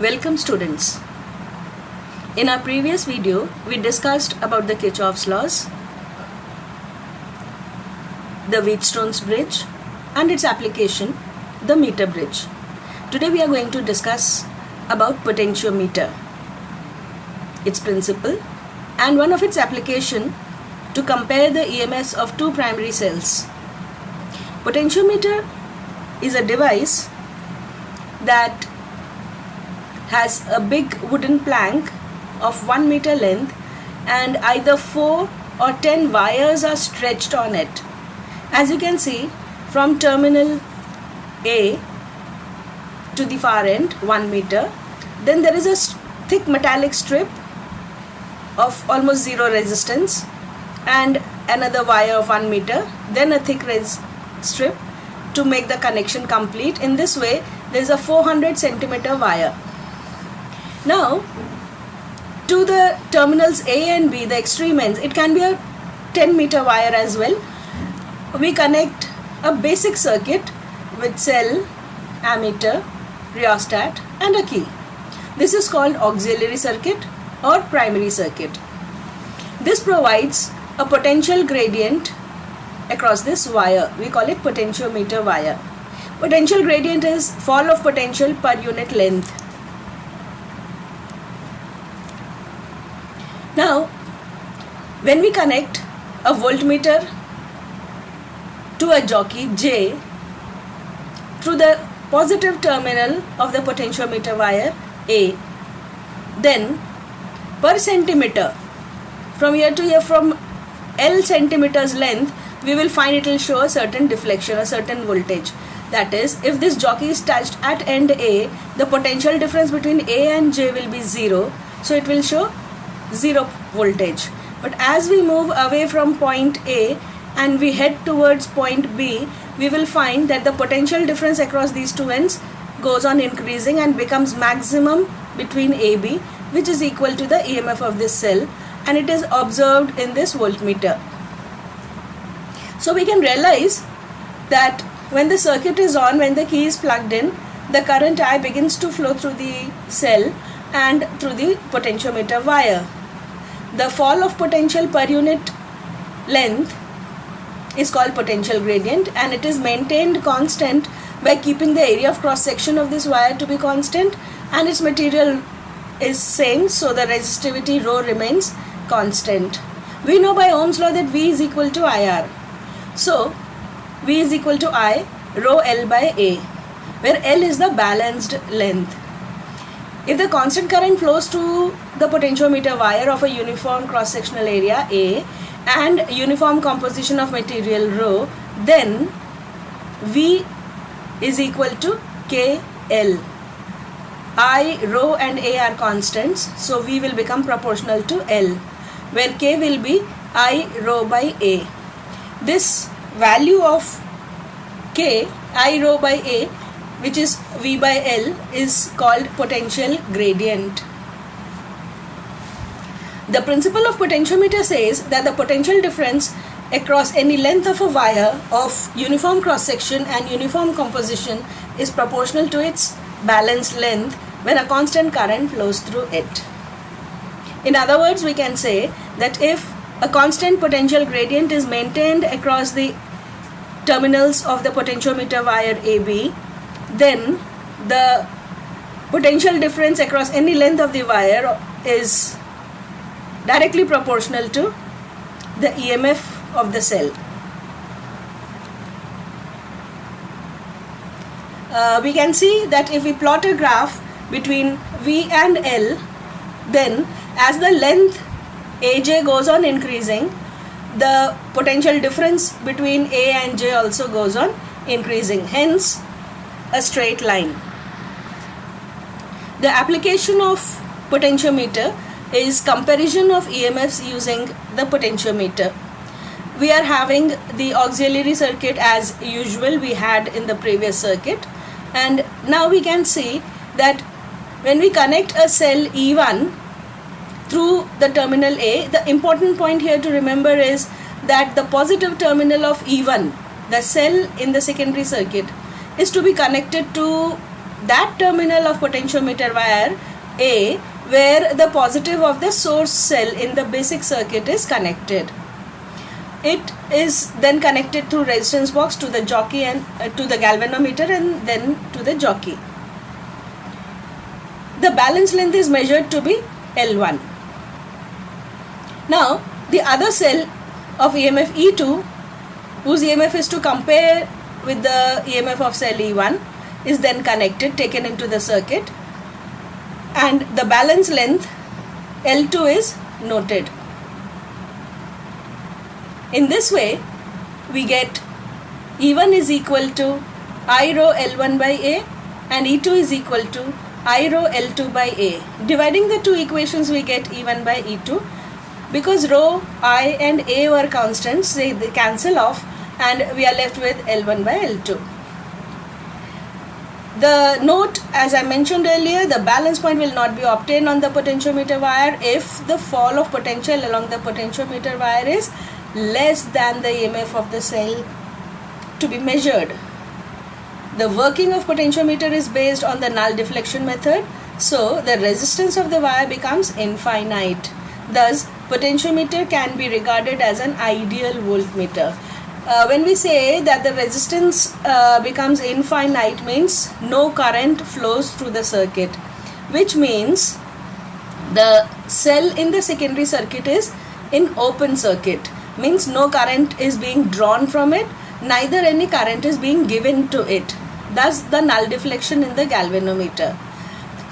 Welcome students. In our previous video, we discussed about the Kirchhoff's laws, the Wheatstone's bridge and its application, the meter bridge. Today we are going to discuss about potentiometer, its principle and one of its application to compare the EMFs of two primary cells. Potentiometer is a device that has a big wooden plank of 1 meter length and either 4 or 10 wires are stretched on it. As you can see, from terminal A to the far end 1 meter, then there is a thick metallic strip of almost zero resistance and another wire of 1 meter, then a thick strip to make the connection complete. In this way, there is a 400 centimeter wire. Now, to the terminals A and B, the extreme ends, it can be a 10 meter wire as well. We connect a basic circuit with cell, ammeter, rheostat and a key. This is called auxiliary circuit or primary circuit. This provides a potential gradient across this wire. We call it potentiometer wire. Potential gradient is fall of potential per unit length. Now, when we connect a voltmeter to a jockey J through the positive terminal of the potentiometer wire A, then per centimeter, from here to here, from L centimeters length, we will find it will show a certain deflection, a certain voltage. That is, if this jockey is touched at end A, the potential difference between A and J will be 0, so it will show 0 voltage. But as we move away from point A and we head towards point B, we will find that the potential difference across these two ends goes on increasing and becomes maximum between AB, which is equal to the EMF of this cell, and it is observed in this voltmeter. So we can realize that when the circuit is on, when the key is plugged in, the current I begins to flow through the cell and through the potentiometer wire. The fall of potential per unit length is called potential gradient, and it is maintained constant by keeping the area of cross section of this wire to be constant and its material is same, so the resistivity rho remains constant. We know by Ohm's law that V is equal to IR. So V is equal to I rho L by A, where L is the balanced length. If the constant current flows to the potentiometer wire of a uniform cross-sectional area A and uniform composition of material rho, then V is equal to KL. I, rho and A are constants, so V will become proportional to L, where K will be I rho by A. This value of K, I rho by A, which is V by L, is called potential gradient. The principle of potentiometer says that the potential difference across any length of a wire of uniform cross section and uniform composition is proportional to its balanced length when a constant current flows through it. In other words, we can say that if a constant potential gradient is maintained across the terminals of the potentiometer wire AB, then the potential difference across any length of the wire is directly proportional to the EMF of the cell. We can see that if we plot a graph between V and L, then as the length AJ goes on increasing, the potential difference between A and J also goes on increasing, hence a straight line. The application of potentiometer is comparison of EMFs using the potentiometer. We are having the auxiliary circuit as usual we had in the previous circuit, and now we can see that when we connect a cell E1 through the terminal A, the important point here to remember is that the positive terminal of E1, the cell in the secondary circuit, is to be connected to that terminal of potentiometer wire A where the positive of the source cell in the basic circuit is connected. It is then connected through resistance box to the jockey and to the galvanometer and then to the jockey. The balance length is measured to be L1. Now the other cell of EMF E2, whose EMF is to compare with the EMF of cell E1, is then connected, taken into the circuit, and the balance length L2 is noted. In this way, we get E1 is equal to I rho L1 by A and E2 is equal to I rho L2 by A. Dividing the two equations, we get E1 by E2. Because rho, I and A were constants, they cancel off and we are left with L1 by L2. The note, as I mentioned earlier, the balance point will not be obtained on the potentiometer wire if the fall of potential along the potentiometer wire is less than the EMF of the cell to be measured. The working of potentiometer is based on the null deflection method, so the resistance of the wire becomes infinite. Thus, potentiometer can be regarded as an ideal voltmeter. When we say that the resistance becomes infinite, means no current flows through the circuit, which means the cell in the secondary circuit is in open circuit, means no current is being drawn from it, neither any current is being given to it. Thus the null deflection in the galvanometer.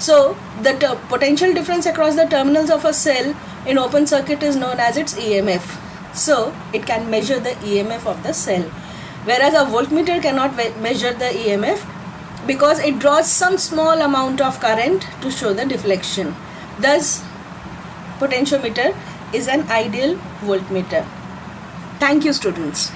So the potential difference across the terminals of a cell in open circuit is known as its EMF. So it can measure the EMF of the cell, whereas a voltmeter cannot measure the EMF because it draws some small amount of current to show the deflection. Thus potentiometer is an ideal voltmeter. Thank you, students.